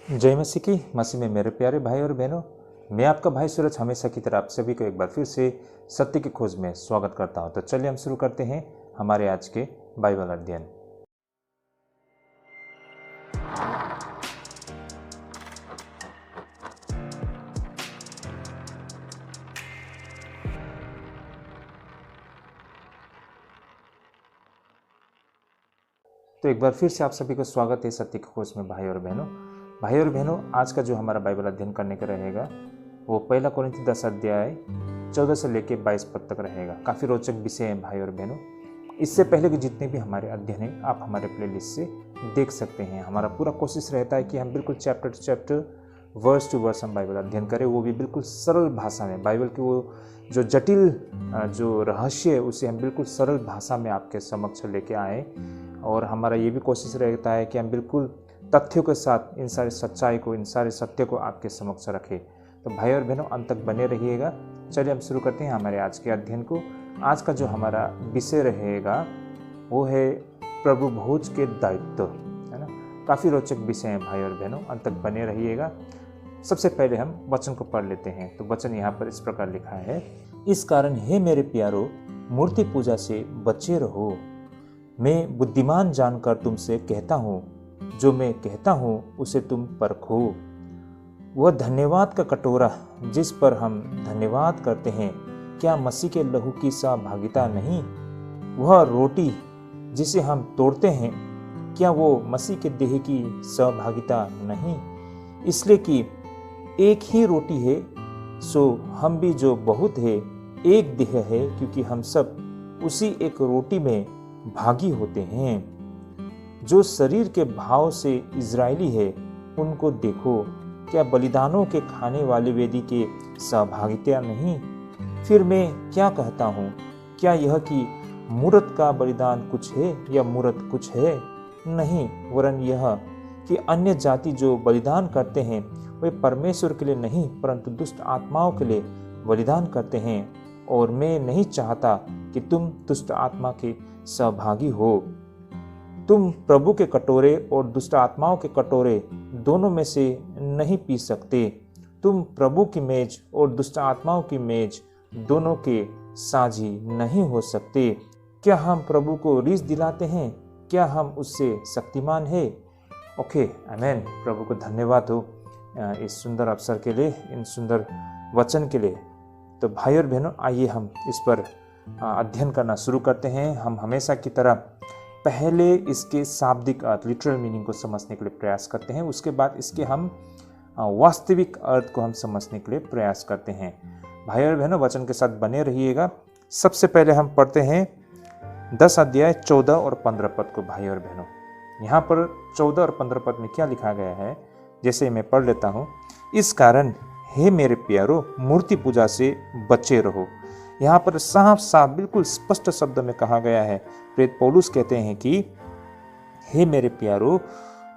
जय मसीह की। मसीह में मेरे प्यारे भाई और बहनों, मैं आपका भाई सूरज हमेशा की तरह आप सभी को एक बार फिर से सत्य की खोज में स्वागत करता हूं। तो चलिए हम शुरू करते हैं हमारे आज के बाइबल अध्ययन। तो एक बार फिर से आप सभी को स्वागत है सत्य की खोज में भाई और बहनों, आज का जो हमारा बाइबल अध्ययन करने का रहेगा वो पहला कोरिन्थी 10 अध्याय 14 से लेकर 22 पद तक रहेगा। काफ़ी रोचक विषय है भाई और बहनों। इससे पहले के जितने भी हमारे अध्ययन हैं आप हमारे प्लेलिस्ट से देख सकते हैं। हमारा पूरा कोशिश रहता है कि हम बिल्कुल chapter to chapter, verse to verse हम बाइबल अध्ययन करें, वो भी बिल्कुल सरल भाषा में। बाइबल की वो जो जटिल जो रहस्य है उसे हम बिल्कुल सरल भाषा में आपके समक्ष लेके आए। और हमारा ये भी कोशिश रहता है कि हम बिल्कुल तथ्यों के साथ इन सारे सच्चाई को, इन सारे सत्य को आपके समक्ष रखें। तो भाई और बहनों, अंत तक बने रहिएगा। चलिए हम शुरू करते हैं हमारे आज के अध्ययन को। आज का जो हमारा विषय रहेगा वो है प्रभु भोज के दायित्व, है ना। काफ़ी रोचक विषय है भाई और बहनों, अंत तक बने रहिएगा। सबसे पहले हम वचन को पढ़ लेते हैं। तो वचन यहाँ पर इस प्रकार लिखा है, इस कारण हे मेरे प्यारो, मूर्ति पूजा से बचे रहो। मैं बुद्धिमान जानकर तुमसे कहता हूँ, जो मैं कहता हूँ उसे तुम परखो। वह धन्यवाद का कटोरा जिस पर हम धन्यवाद करते हैं, क्या मसीह के लहू की सहभागिता नहीं? वह रोटी जिसे हम तोड़ते हैं, क्या वो मसीह के देह की सहभागिता नहीं? इसलिए कि एक ही रोटी है, सो हम भी जो बहुत है एक देह है, क्योंकि हम सब उसी एक रोटी में भागी होते हैं। जो शरीर के भाव से इजरायली है उनको देखो, क्या बलिदानों के खाने वाले वेदी के सहभागिता नहीं? फिर मैं क्या कहता हूँ, क्या यह कि मूरत का बलिदान कुछ है या मूरत कुछ है? नहीं, वरन यह कि अन्य जाति जो बलिदान करते हैं वे परमेश्वर के लिए नहीं परंतु दुष्ट आत्माओं के लिए बलिदान करते हैं। और मैं नहीं चाहता कि तुम दुष्ट आत्मा के सहभागी हो। तुम प्रभु के कटोरे और दुष्ट आत्माओं के कटोरे दोनों में से नहीं पी सकते। तुम प्रभु की मेज और दुष्ट आत्माओं की मेज दोनों के साझी नहीं हो सकते। क्या हम प्रभु को रीस दिलाते हैं? क्या हम उससे शक्तिमान है? ओके, आमेन। प्रभु को धन्यवाद हो इस सुंदर अवसर के लिए, इन सुंदर वचन के लिए। तो भाई और बहनों, आइए हम इस पर अध्ययन करना शुरू करते हैं। हम हमेशा की तरह पहले इसके शाब्दिक अर्थ, लिटरल मीनिंग को समझने के लिए प्रयास करते हैं। उसके बाद इसके हम वास्तविक अर्थ को हम समझने के लिए प्रयास करते हैं। भाई और बहनों, वचन के साथ बने रहिएगा। सबसे पहले हम पढ़ते हैं 10 अध्याय 14 और 15 पद को। भाई और बहनों, यहाँ पर 14 और 15 पद में क्या लिखा गया है, जैसे मैं पढ़ लेता हूँ। इस कारण हे मेरे प्यारो, मूर्ति पूजा से बचे रहो। यहाँ पर साफ साफ बिल्कुल स्पष्ट शब्द में कहा गया है। प्रेरित पौलुस कहते हैं कि हे मेरे प्यारो,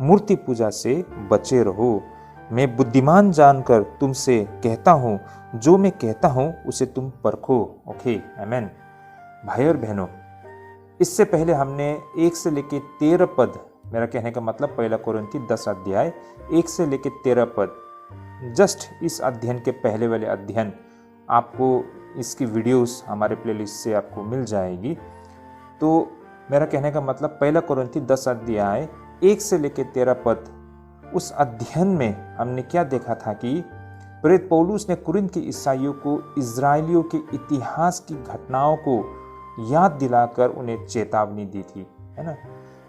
मूर्ति पूजा से बचे रहो। मैं बुद्धिमान जानकर तुमसे कहता हूँ, जो मैं कहता हूँ उसे तुम परखो। ओके, आमेन। भाई और बहनों, इससे पहले हमने 1 से लेकर 13 पद, मेरा कहने का मतलब पहला कोरिन्थी 10 अध्याय 1 से लेकर 13 पद, जस्ट इस अध्ययन के पहले वाले अध्ययन, आपको इसकी वीडियोस हमारे प्लेलिस्ट से आपको मिल जाएगी। तो मेरा कहने का मतलब पहला कोरिन्थी 10 अध्याय 1 से लेकर 13 पद, उस अध्ययन में हमने क्या देखा था कि प्रेरित पौलुस ने कुरिन्थ के ईसाइयों को इजरायलियों के इतिहास की घटनाओं को याद दिलाकर उन्हें चेतावनी दी थी, है ना।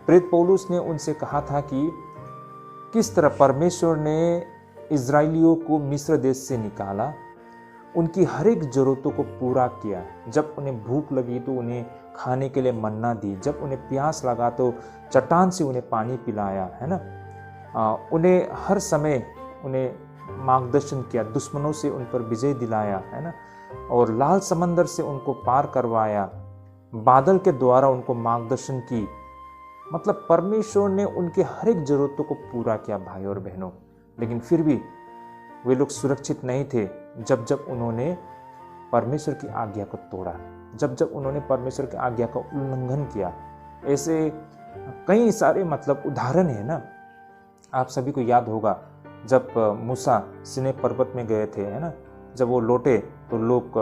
प्रेरित पौलुस ने उनसे कहा था कि किस तरह परमेश्वर ने इजरायलियों को मिस्र देश से निकाला, उनकी हर एक ज़रूरतों को पूरा किया। जब उन्हें भूख लगी तो उन्हें खाने के लिए मन्ना दी, जब उन्हें प्यास लगा तो चट्टान से उन्हें पानी पिलाया, है ना। उन्हें हर समय उन्हें मार्गदर्शन किया, दुश्मनों से उन पर विजय दिलाया, है ना। और लाल समंदर से उनको पार करवाया, बादल के द्वारा उनको मार्गदर्शन की। मतलब परमेश्वर ने उनके हर एक ज़रूरतों को पूरा किया भाई और बहनों। लेकिन फिर भी वे लोग सुरक्षित नहीं थे जब जब उन्होंने परमेश्वर की आज्ञा को तोड़ा, जब जब उन्होंने परमेश्वर की आज्ञा का उल्लंघन किया। ऐसे कई सारे मतलब उदाहरण है ना। आप सभी को याद होगा जब मूसा सीनै पर्वत में गए थे, है ना, जब वो लौटे तो लोग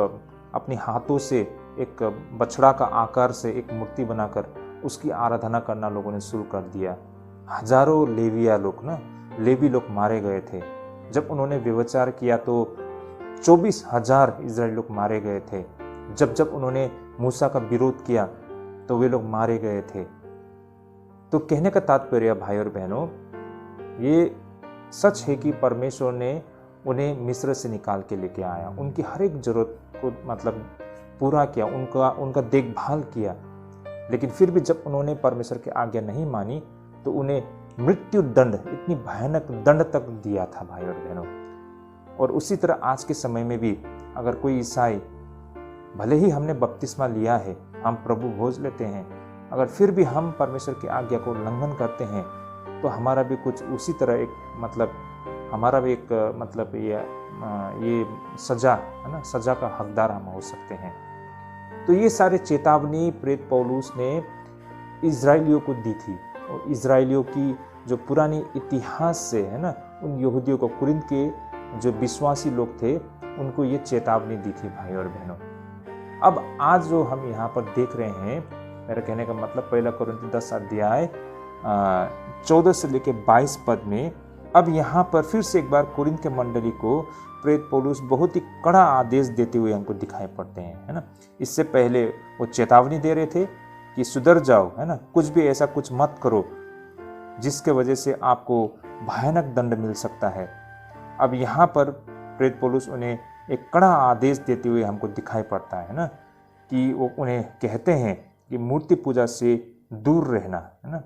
अपने हाथों से एक बछड़ा का आकार से एक मूर्ति बनाकर उसकी आराधना करना लोगों ने शुरू कर दिया। हजारों लेवी लोग मारे गए थे। जब उन्होंने व्यभिचार किया तो 24,000 इजरायली लोग मारे गए थे। जब उन्होंने मूसा का विरोध किया तो वे लोग मारे गए थे। तो कहने का तात्पर्य भाई और बहनों, ये सच है कि परमेश्वर ने उन्हें मिस्र से निकाल के लेके आया, उनकी हर एक जरूरत को मतलब पूरा किया, उनका देखभाल किया। लेकिन फिर भी जब उन्होंने परमेश्वर की आज्ञा नहीं मानी तो उन्हें मृत्यु दंड, इतनी भयानक दंड तक दिया था भाई और बहनों। और उसी तरह आज के समय में भी अगर कोई ईसाई, भले ही हमने बपतिस्मा लिया है, हम प्रभु भोज लेते हैं, अगर फिर भी हम परमेश्वर की आज्ञा को उल्लंघन करते हैं तो हमारा भी कुछ उसी तरह एक मतलब हमारा भी एक मतलब ये सजा है ना, सजा का हकदार हम हो सकते हैं। तो ये सारे चेतावनी प्रेरित पौलुस ने इजराइलियों को दी थी। और इजराइलियों की जो पुरानी इतिहास से है ना, उन यहूदियों को, कुरिन्थ के जो विश्वासी लोग थे, उनको ये चेतावनी दी थी भाई और बहनों। अब आज जो हम यहाँ पर देख रहे हैं, मेरा कहने का मतलब 1 कोरिन्थी 10 अध्याय 14 से लेकर 22 पद में, अब यहाँ पर फिर से एक बार कुरिन्थ के मंडली को प्रेरित पौलुस बहुत ही कड़ा आदेश देते हुए हमको दिखाई पड़ते हैं, है ना। इससे पहले वो चेतावनी दे रहे थे कि सुधर जाओ, है ना, कुछ भी ऐसा कुछ मत करो जिसके वजह से आपको भयानक दंड मिल सकता है। अब यहाँ पर प्रेरित पौलुस उन्हें एक कड़ा आदेश देते हुए हमको दिखाई पड़ता है ना, कि वो उन्हें कहते हैं कि मूर्ति पूजा से दूर रहना, है ना।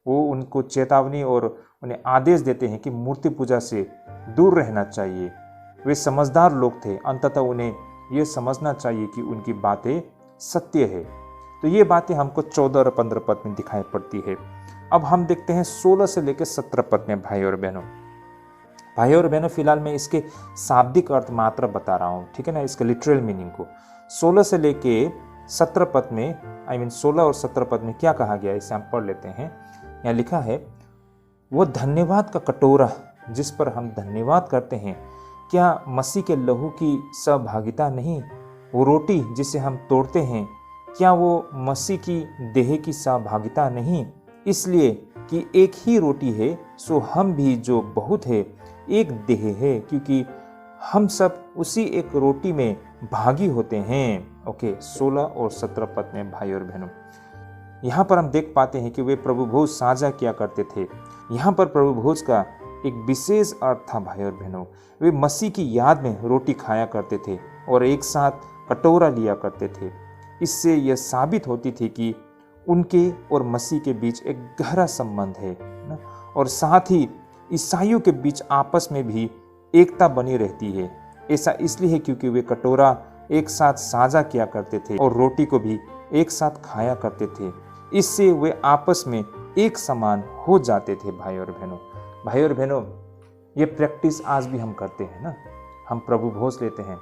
वो उनको चेतावनी और उन्हें आदेश देते हैं कि मूर्ति पूजा से दूर रहना चाहिए। वे समझदार लोग थे, अंततः उन्हें ये समझना चाहिए कि उनकी बातें सत्य है। तो ये बातें हमको 14 और 15 पद में दिखाई पड़ती है। अब हम देखते हैं 16 से लेकर 17 पद में भाई और बहनों, फिलहाल मैं इसके शाब्दिक अर्थ मात्र बता रहा हूँ, ठीक है ना, इसके लिटरल मीनिंग को। 16 से लेके 17 पद में 16 और 17 पद में क्या कहा गया, इसे हम पढ़ लेते हैं। यहाँ लिखा है, वो धन्यवाद का कटोरा जिस पर हम धन्यवाद करते हैं, क्या मसीह के लहू की सहभागिता नहीं? वो रोटी जिसे हम तोड़ते हैं, क्या वो मसीह की देह की सहभागिता नहीं? इसलिए कि एक ही रोटी है, सो हम भी जो बहुत है एक देह है, क्योंकि हम सब उसी एक रोटी में भागी होते हैं। ओके, 16 और 17 पद में भाई और बहनों, यहाँ पर हम देख पाते हैं कि वे प्रभु भोज साझा किया करते थे। यहाँ पर प्रभु भोज का एक विशेष अर्थ था भाई और बहनों। वे मसीह की याद में रोटी खाया करते थे और एक साथ कटोरा लिया करते थे। इससे यह साबित होती थी कि उनके और मसीह के बीच एक गहरा संबंध है ना, और साथ ही ईसाइयों के बीच आपस में भी एकता बनी रहती है। ऐसा इसलिए है क्योंकि वे कटोरा एक साथ साझा किया करते थे और रोटी को भी एक साथ खाया करते थे। इससे वे आपस में एक समान हो जाते थे भाई और बहनों, ये प्रैक्टिस आज भी हम करते हैं ना। हम प्रभु भोज लेते हैं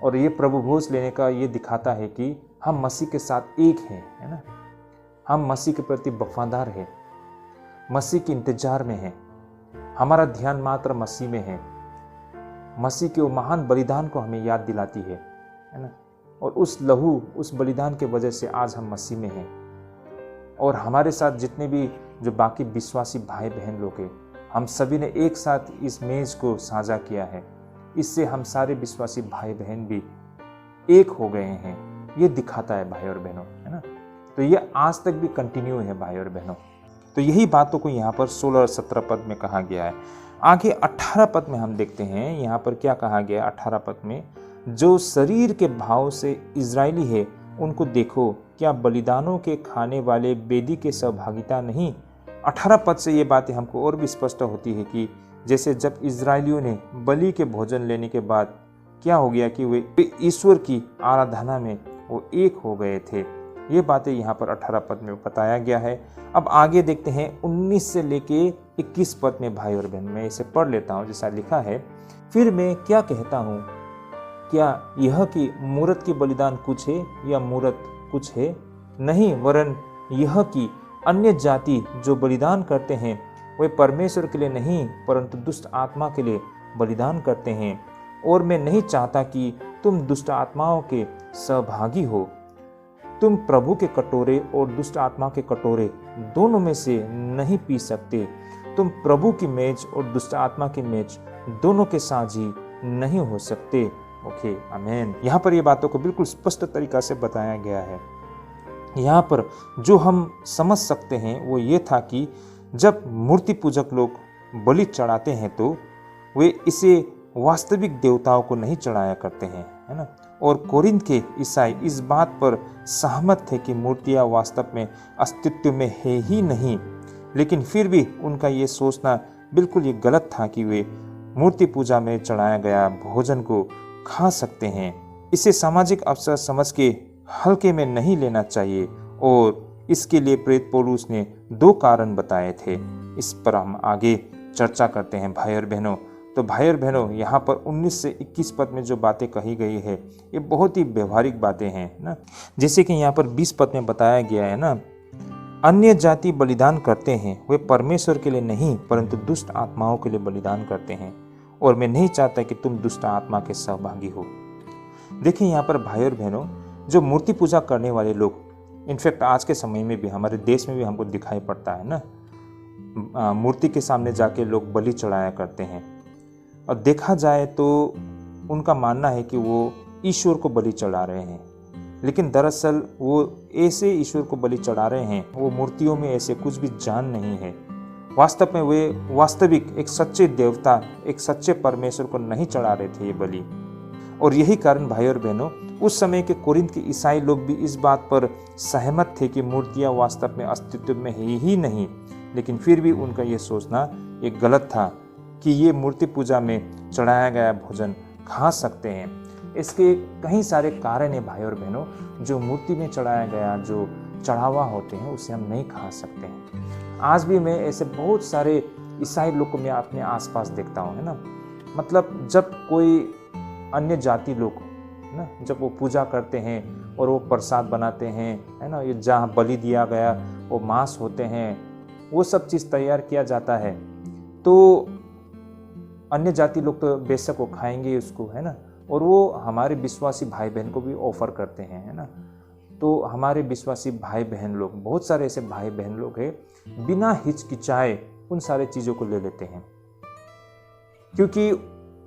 और ये प्रभु भोज लेने का ये दिखाता है कि हम मसीह के साथ एक हैं, है ना। हम मसीह के प्रति वफादार हैं, मसीह के इंतजार में हैं, हमारा ध्यान मात्र मसीह में है। मसीह के वो महान बलिदान को हमें याद दिलाती है ना। और उस लहू, उस बलिदान के वजह से आज हम मसीह में हैं। और हमारे साथ जितने भी जो बाकी विश्वासी भाई बहन लोग हैं, हम सभी ने एक साथ इस मेज को साझा किया है। इससे हम सारे विश्वासी भाई बहन भी एक हो गए हैं, ये दिखाता है भाई और बहनों, है ना। तो ये आज तक भी कंटिन्यू है भाई और बहनों। तो यही बातों को यहाँ पर 16 और 17 पद में कहा गया है। आगे 18 पद में हम देखते हैं, यहाँ पर क्या कहा गया है 18 पद में, जो शरीर के भाव से इजरायली है उनको देखो, क्या बलिदानों के खाने वाले वेदी के सहभागिता नहीं? 18 पद से ये बातें हमको और भी स्पष्ट होती है कि जैसे जब इजरायलियों ने बलि के भोजन लेने के बाद क्या हो गया कि वे ईश्वर की आराधना में वो एक हो गए थे। ये बातें यहाँ पर 18 पद में बताया गया है। अब आगे देखते हैं 19 से लेके 21 पद में भाई और बहन, मैं इसे पढ़ लेता हूँ। जैसा लिखा है, फिर मैं क्या कहता हूँ, क्या यह कि मूरत की बलिदान कुछ है या मूरत कुछ है? नहीं, वरन यह कि अन्य जाति जो बलिदान करते हैं वे परमेश्वर के लिए नहीं परंतु दुष्ट आत्मा के लिए बलिदान करते हैं, और मैं नहीं चाहता कि तुम दुष्ट आत्माओं के सहभागी हो। तुम प्रभु के कटोरे और दुष्ट आत्मा के कटोरे दोनों में से नहीं पी सकते। तुम प्रभु की मेज और दुष्ट आत्मा की मेज दोनों के साझी नहीं हो सकते। ओके, आमेन। यहाँ पर ये बातों को बिल्कुल स्पष्ट तरीका से बताया गया है। यहाँ पर जो हम समझ सकते हैं वो ये था कि जब मूर्ति पूजक लोग बलि चढ़ाते हैं तो वे इसे वास्तविक देवताओं को नहीं चढ़ाया करते हैं, है ना। और कोरिन्थ के ईसाई इस बात पर सहमत थे कि मूर्तियाँ वास्तव में अस्तित्व में है ही नहीं, लेकिन फिर भी उनका ये सोचना बिल्कुल ये गलत था कि वे मूर्ति पूजा में चढ़ाया गया भोजन को खा सकते हैं। इसे सामाजिक अवसर समझ के हल्के में नहीं लेना चाहिए, और इसके लिए प्रेरित पौलुस ने 2 कारण बताए थे। इस पर हम आगे चर्चा करते हैं भाई और बहनों। तो भाई और बहनों, यहाँ पर 19 से 21 पद में जो बातें कही गई है ये बहुत ही व्यवहारिक बातें हैं ना। जैसे कि यहाँ पर 20 पद में बताया गया है ना, अन्य जाति बलिदान करते हैं, वे परमेश्वर के लिए नहीं परंतु दुष्ट आत्माओं के लिए बलिदान करते हैं, और मैं नहीं चाहता कि तुम दुष्ट आत्मा के सहभागी हो। देखिए यहाँ पर भाई और बहनों, जो मूर्ति पूजा करने वाले लोग, इनफैक्ट आज के समय में भी हमारे देश में भी हमको दिखाई पड़ता है ना, मूर्ति के सामने जाके लोग बलि चढ़ाया करते हैं, और देखा जाए तो उनका मानना है कि वो ईश्वर को बलि चढ़ा रहे हैं, लेकिन दरअसल वो ऐसे ईश्वर को बलि चढ़ा रहे हैं, वो मूर्तियों में ऐसे कुछ भी जान नहीं है। वास्तव में वे वास्तविक एक सच्चे देवता, एक सच्चे परमेश्वर को नहीं चढ़ा रहे थे ये बलि। और यही कारण भाई और बहनों, उस समय के कोरिन्थ के ईसाई लोग भी इस बात पर सहमत थे कि मूर्तियाँ वास्तव में अस्तित्व में है ही नहीं, लेकिन फिर भी उनका ये सोचना ये गलत था कि ये मूर्ति पूजा में चढ़ाया गया भोजन खा सकते हैं। इसके कई सारे कारण हैं भाई और बहनों, जो मूर्ति में चढ़ाया गया जो चढ़ावा होते हैं उसे हम नहीं खा सकते हैं। आज भी मैं ऐसे बहुत सारे ईसाई लोग को मैं अपने आसपास देखता हूँ, है ना। मतलब जब कोई अन्य जाति लोग ना, जब वो पूजा करते हैं और वो प्रसाद बनाते हैं, है ना, ये जहाँ बलि दिया गया वो मांस होते हैं, वो सब चीज़ तैयार किया जाता है, तो अन्य जाति लोग तो बेशक वो खाएंगे उसको, है ना, और वो हमारे विश्वासी भाई बहन को भी ऑफर करते हैं, है ना। तो हमारे विश्वासी भाई बहन लोग, बहुत सारे ऐसे भाई बहन लोग हैं, बिना हिचकिचाए उन सारे चीज़ों को ले लेते हैं, क्योंकि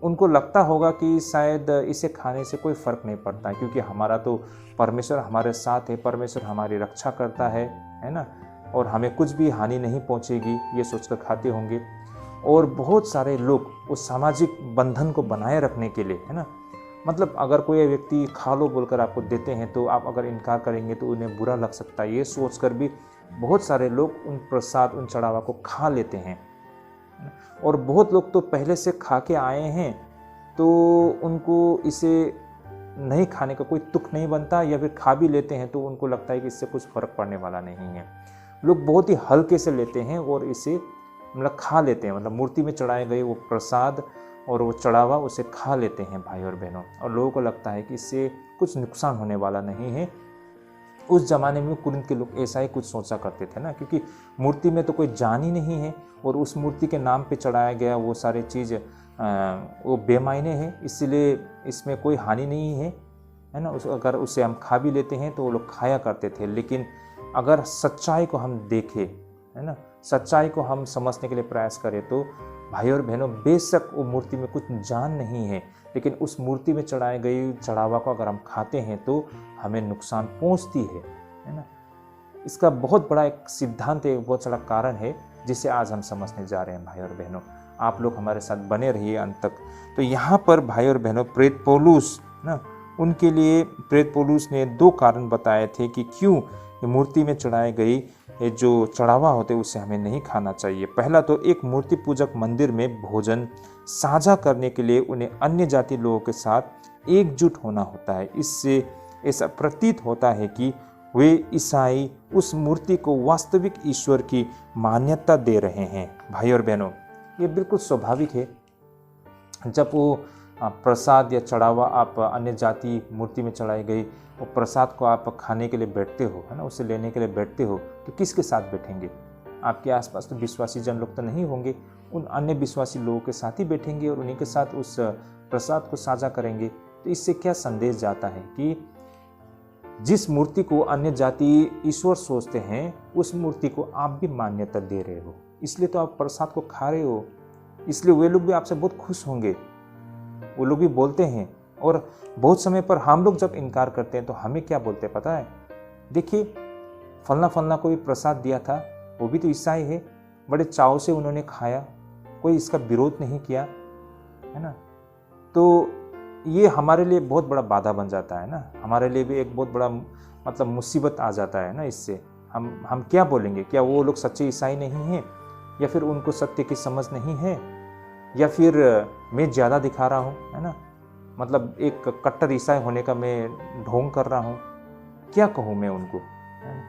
उनको लगता होगा कि शायद इसे खाने से कोई फर्क नहीं पड़ता है, क्योंकि हमारा तो परमेश्वर हमारे साथ है, परमेश्वर हमारी रक्षा करता है ना, और हमें कुछ भी हानि नहीं पहुंचेगी, ये सोचकर खाते होंगे। और बहुत सारे लोग उस सामाजिक बंधन को बनाए रखने के लिए, है ना, मतलब अगर कोई व्यक्ति खा लो बोलकर आपको देते हैं तो आप अगर इनकार करेंगे तो उन्हें बुरा लग सकता है, ये सोचकर भी बहुत सारे लोग उन प्रसाद, उन चढ़ावा को खा लेते हैं। और बहुत लोग तो पहले से खा के आए हैं, तो उनको इसे नहीं खाने का कोई तुक नहीं बनता, या फिर खा भी लेते हैं तो उनको लगता है कि इससे कुछ फर्क पड़ने वाला नहीं है। लोग बहुत ही हल्के से लेते हैं और इसे मतलब खा लेते हैं, मतलब मूर्ति में चढ़ाए गए वो प्रसाद और वो चढ़ावा उसे खा लेते हैं भाई और बहनों, और लोगों को लगता है कि इससे कुछ नुकसान होने वाला नहीं है। उस जमाने में कोरिन्थ के लोग ऐसा ही कुछ सोचा करते थे ना, क्योंकि मूर्ति में तो कोई जान ही नहीं है, और उस मूर्ति के नाम पे चढ़ाया गया वो सारी चीज़ वो बेमायने है, इसलिए इसमें कोई हानि नहीं है ना। अगर उसे हम खा भी लेते हैं तो वो लोग खाया करते थे। लेकिन अगर सच्चाई को हम देखें, है ना, सच्चाई को हम समझने के लिए प्रयास करें तो भाई और बहनों, बेशक वो मूर्ति में कुछ जान नहीं है, लेकिन उस मूर्ति में चढ़ाई गई चढ़ावा को अगर हम खाते हैं तो हमें नुकसान पहुंचती है ना। इसका बहुत बड़ा एक सिद्धांत है, बहुत बड़ा कारण है, जिसे आज हम समझने जा रहे हैं भाई और बहनों। आप लोग हमारे साथ बने रहिए अंत तक। तो यहाँ पर भाई और बहनों, प्रेरित पौलुस ना, उनके लिए प्रेरित पौलुस ने 2 कारण बताए थे कि क्यों मूर्ति में चढ़ाई गई जो चढ़ावा होते उसे हमें नहीं खाना चाहिए। पहला तो, एक मूर्ति पूजक मंदिर में भोजन साझा करने के लिए उन्हें अन्य जाति लोगों के साथ एकजुट होना होता है। इससे ऐसा प्रतीत होता है कि वे ईसाई उस मूर्ति को वास्तविक ईश्वर की मान्यता दे रहे हैं। भाई और बहनों, ये बिल्कुल स्वाभाविक है। जब वो प्रसाद या चढ़ावा आप अन्य जाति मूर्ति में चढ़ाई गई वो प्रसाद को आप खाने के लिए बैठते हो, है ना, उसे लेने के लिए बैठते हो, तो किसके साथ बैठेंगे, आपके आसपास तो विश्वासी जन लोग तो नहीं होंगे, उन अन्य विश्वासी लोगों के साथ ही बैठेंगे और उन्हीं के साथ उस प्रसाद को साझा करेंगे। तो इससे क्या संदेश जाता है कि जिस मूर्ति को अन्य जाति ईश्वर सोचते हैं, उस मूर्ति को आप भी मान्यता दे रहे हो, इसलिए तो आप प्रसाद को खा रहे हो, इसलिए वे लोग भी आपसे बहुत खुश होंगे। वो लोग भी बोलते हैं, और बहुत समय पर हम लोग जब इनकार करते हैं तो हमें क्या बोलते हैं पता है? देखिए, फलना फलना कोई प्रसाद दिया था, वो भी तो ईसाई है, बड़े चाव से उन्होंने खाया, कोई इसका विरोध नहीं किया, है ना। तो ये हमारे लिए बहुत बड़ा बाधा बन जाता है ना, हमारे लिए भी एक बहुत बड़ा मतलब मुसीबत आ जाता है ना। इससे हम क्या बोलेंगे? क्या वो लोग सच्चे ईसाई नहीं हैं, या फिर उनको सत्य की समझ नहीं है, या फिर मैं ज़्यादा दिखा रहा हूँ, है ना, मतलब एक कट्टर ईसाई होने का मैं ढोंग कर रहा हूँ, क्या कहूँ मैं उनको, है ना?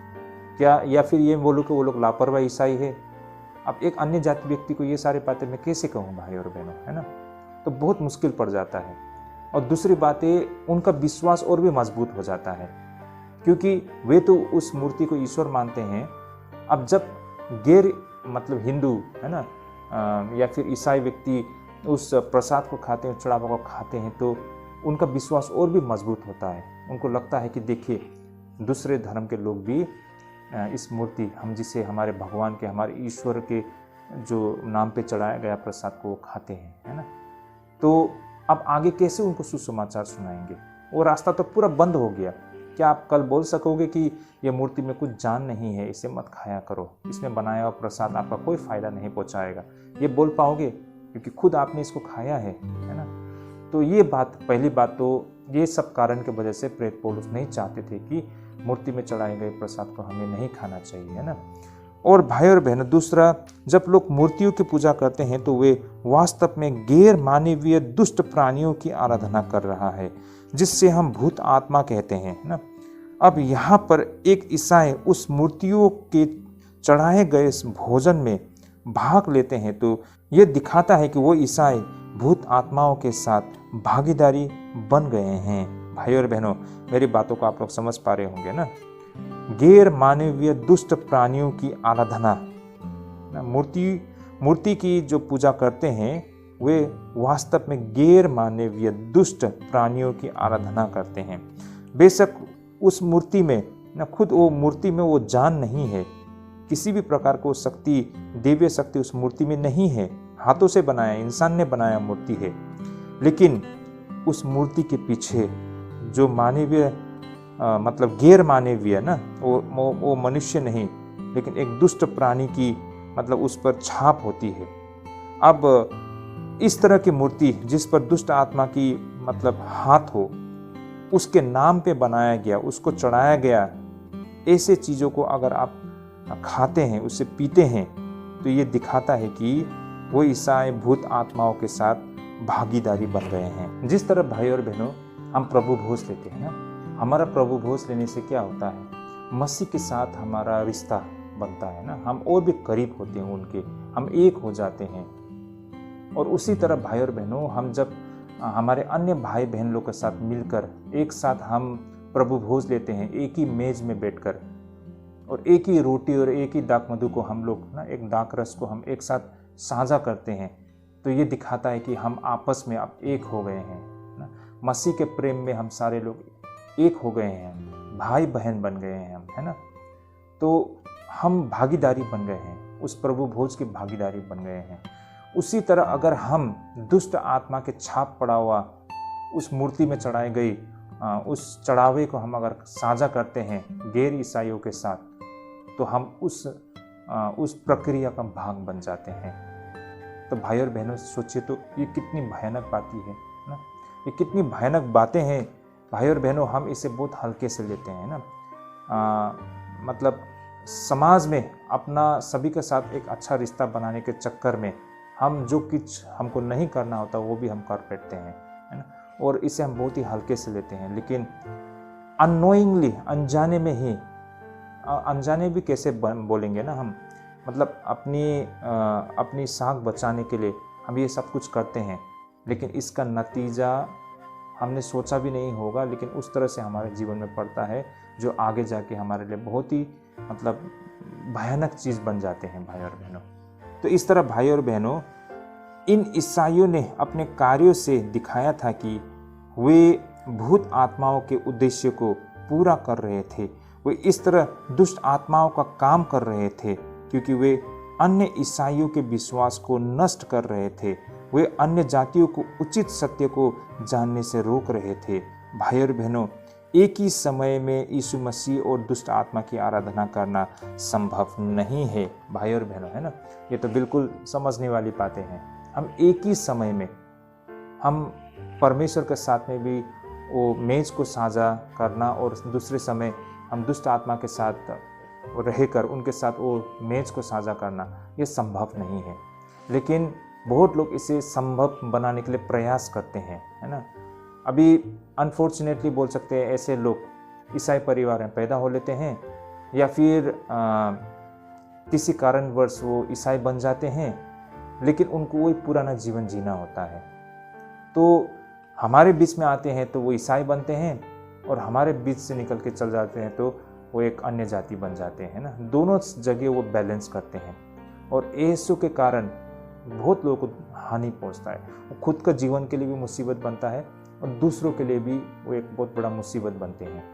क्या या फिर ये बोलूँ कि वो लोग लापरवाह ईसाई है। अब एक अन्य जाति व्यक्ति को ये सारी बातें मैं कैसे कहूँ भाई और बहनों, है ना। तो बहुत मुश्किल पड़ जाता है। और दूसरी बात है, उनका विश्वास और भी मजबूत हो जाता है, क्योंकि वे तो उस मूर्ति को ईश्वर मानते हैं। अब जब गैर मतलब हिंदू, है ना, या फिर ईसाई व्यक्ति उस प्रसाद को खाते हैं, चढ़ावा को खाते हैं, तो उनका विश्वास और भी मजबूत होता है। उनको लगता है कि देखिए, दूसरे धर्म के लोग भी इस मूर्ति, हम जिसे हमारे भगवान के, हमारे ईश्वर के जो नाम पे चढ़ाया गया प्रसाद को वो खाते हैं, है ना। तो अब आगे कैसे उनको सुसमाचार सुनाएंगे? वो रास्ता तो पूरा बंद हो गया। क्या आप कल बोल सकोगे कि ये मूर्ति में कुछ जान नहीं है, इसे मत खाया करो, इसमें बनाया हुआ प्रसाद आपका कोई फायदा नहीं पहुंचाएगा, ये बोल पाओगे? क्योंकि खुद आपने इसको खाया है ना। तो ये बात, पहली बात तो ये सब कारण की वजह से प्रेरित पौलुस नहीं चाहते थे कि मूर्ति में चढ़ाए गए प्रसाद को हमें नहीं खाना चाहिए, है ना। और भाई और बहनों, दूसरा, जब लोग मूर्तियों की पूजा करते हैं तो वे वास्तव में गैर मानवीय दुष्ट प्राणियों की आराधना कर रहा है, जिससे हम भूत आत्मा कहते हैं ना। अब यहाँ पर एक ईसाई उस मूर्तियों के चढ़ाए गए भोजन में भाग लेते हैं, तो ये दिखाता है कि वो ईसाई भूत आत्माओं के साथ भागीदारी बन गए हैं। भाई और बहनों, मेरी बातों को आप लोग समझ पा रहे होंगे ना। गैर मानवीय दुष्ट प्राणियों की आराधना, मूर्ति की जो पूजा करते हैं वे वास्तव में गैर मानवीय दुष्ट प्राणियों की आराधना करते हैं। बेशक उस मूर्ति में ना, खुद वो मूर्ति में वो जान नहीं है, किसी भी प्रकार को शक्ति, दिव्य शक्ति उस मूर्ति में नहीं है, हाथों से बनाया, इंसान ने बनाया मूर्ति है, लेकिन उस मूर्ति के पीछे जो मानवीय मतलब गैर मानवीय ना, वो मनुष्य नहीं, लेकिन एक दुष्ट प्राणी की मतलब उस पर छाप होती है। अब इस तरह की मूर्ति जिस पर दुष्ट आत्मा की मतलब हाथ हो, उसके नाम पे बनाया गया, उसको चढ़ाया गया, ऐसे चीज़ों को अगर आप खाते हैं, उससे पीते हैं, तो ये दिखाता है कि वो ईसाई भूत आत्माओं के साथ भागीदारी बन गए हैं। जिस तरह भाई और बहनों हम प्रभु भोज लेते हैं ना, हमारा प्रभु भोज लेने से क्या होता है? मसीह के साथ हमारा रिश्ता बनता है ना, हम और भी करीब होते हैं उनके, हम एक हो जाते हैं। और उसी तरह भाई और बहनों, हम जब हमारे अन्य भाई बहन लोग के साथ मिलकर एक साथ हम प्रभु भोज लेते हैं, एक ही मेज में बैठकर, और एक ही रोटी और एक ही दाक मधु को हम लोग ना, एक दाक रस को हम एक साथ साझा करते हैं, तो ये दिखाता है कि हम आपस में अब एक हो गए हैं ना। मसीह के प्रेम में हम सारे लोग एक हो गए हैं, भाई बहन बन गए हैं हम, है ना। तो हम भागीदारी बन गए हैं, उस प्रभु भोज की भागीदारी बन गए हैं। उसी तरह अगर हम दुष्ट आत्मा के छाप पड़ा हुआ उस मूर्ति में चढ़ाई गई उस चढ़ावे को हम अगर साझा करते हैं गैर ईसाइयों के साथ, तो हम उस प्रक्रिया का भाग बन जाते हैं। तो भाई और बहनों, सोचिए तो ये कितनी भयानक बातें है ना, ये कितनी भयानक बातें हैं भाई और बहनों। हम इसे बहुत हल्के से लेते हैं ना। मतलब समाज में अपना सभी के साथ एक अच्छा रिश्ता बनाने के चक्कर में हम जो कुछ हमको नहीं करना होता वो भी हम कर बैठते हैं, है ना। और इसे हम बहुत ही हल्के से लेते हैं। लेकिन अननोइंगली, अनजाने में ही, अनजाने भी कैसे बोलेंगे ना हम, मतलब अपनी साख बचाने के लिए हम ये सब कुछ करते हैं, लेकिन इसका नतीजा हमने सोचा भी नहीं होगा, लेकिन उस तरह से हमारे जीवन में पड़ता है जो आगे जाके हमारे लिए बहुत ही मतलब भयानक चीज़ बन जाते हैं भाई और बहनों। तो इस तरह भाई और बहनों, इन ईसाइयों ने अपने कार्यों से दिखाया था कि वे भूत आत्माओं के उद्देश्य को पूरा कर रहे थे। वे इस तरह दुष्ट आत्माओं का काम कर रहे थे क्योंकि वे अन्य ईसाइयों के विश्वास को नष्ट कर रहे थे। वे अन्य जातियों को उचित सत्य को जानने से रोक रहे थे। भाई और बहनों, एक ही समय में यीशु मसीह और दुष्ट आत्मा की आराधना करना संभव नहीं है भाई और बहनों, है ना। ये तो बिल्कुल समझने वाली बातें हैं। हम एक ही समय में हम परमेश्वर के साथ में भी वो मेज को साझा करना और दूसरे समय हम दुष्ट आत्मा के साथ रहकर उनके साथ वो मेज को साझा करना, ये संभव नहीं है। लेकिन बहुत लोग इसे संभव बनाने के लिए प्रयास करते हैं, है ना। अभी अनफॉर्चुनेटली बोल सकते हैं, ऐसे लोग ईसाई परिवार में पैदा हो लेते हैं या फिर किसी कारणवश वो ईसाई बन जाते हैं, लेकिन उनको वही पुराना जीवन जीना होता है। तो हमारे बीच में आते हैं तो वो ईसाई बनते हैं, और हमारे बीच से निकल के चल जाते हैं तो वो एक अन्य जाति बन जाते हैं ना। दोनों जगह वो बैलेंस करते हैं, और यीशु के कारण बहुत लोगों को हानि पहुंचता है। वो खुद का जीवन के लिए भी मुसीबत बनता है और दूसरों के लिए भी वो एक बहुत बड़ा मुसीबत बनते हैं।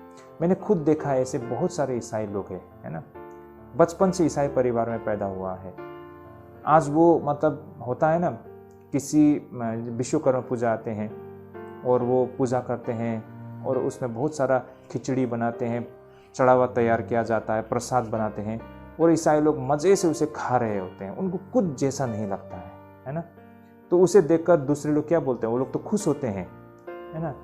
मैंने खुद देखा है, ऐसे बहुत सारे ईसाई लोग हैं, है ना। बचपन से ईसाई परिवार में पैदा हुआ है। आज वो मतलब होता है ना, किसी विश्वकर्मा पूजा आते हैं और वो पूजा करते हैं और उसमें बहुत सारा खिचड़ी बनाते हैं, चढ़ावा तैयार किया जाता है, प्रसाद बनाते हैं, और ईसाई लोग मज़े से उसे खा रहे होते हैं। उनको कुछ जैसा नहीं लगता है ना। तो उसे देखकर दूसरे लोग क्या बोलते हैं, वो लोग तो खुश होते हैं, है ना।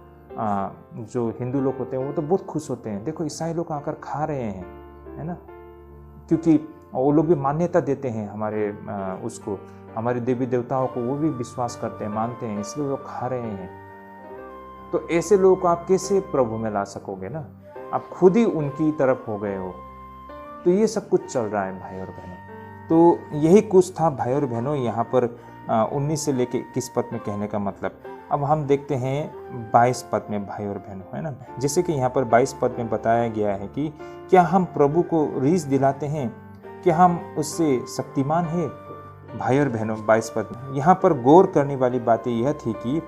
जो हिंदू लोग होते हैं वो तो बहुत खुश होते हैं, देखो ईसाई लोग आकर खा रहे हैं, है ना। क्योंकि वो लोग भी मान्यता देते हैं हमारे उसको, हमारे देवी देवताओं को वो भी विश्वास करते हैं, मानते हैं, इसलिए वो खा रहे हैं। तो ऐसे लोगों को आप कैसे प्रभु में ला सकोगे ना, आप खुद ही उनकी तरफ हो गए हो। तो ये सब कुछ चल रहा है भाई और बहनों। तो यही कुछ था भाई और बहनों यहाँ पर 19 से लेके 21 पद में कहने का मतलब। अब हम देखते हैं 22 पद में भाई और बहनों, है ना। जैसे कि यहाँ पर 22 पद में बताया गया है कि क्या हम प्रभु को रीस दिलाते हैं, क्या हम उससे शक्तिमान हैं। भाई और बहनों 22 पद में यहाँ पर गौर करने वाली बातें यह थी कि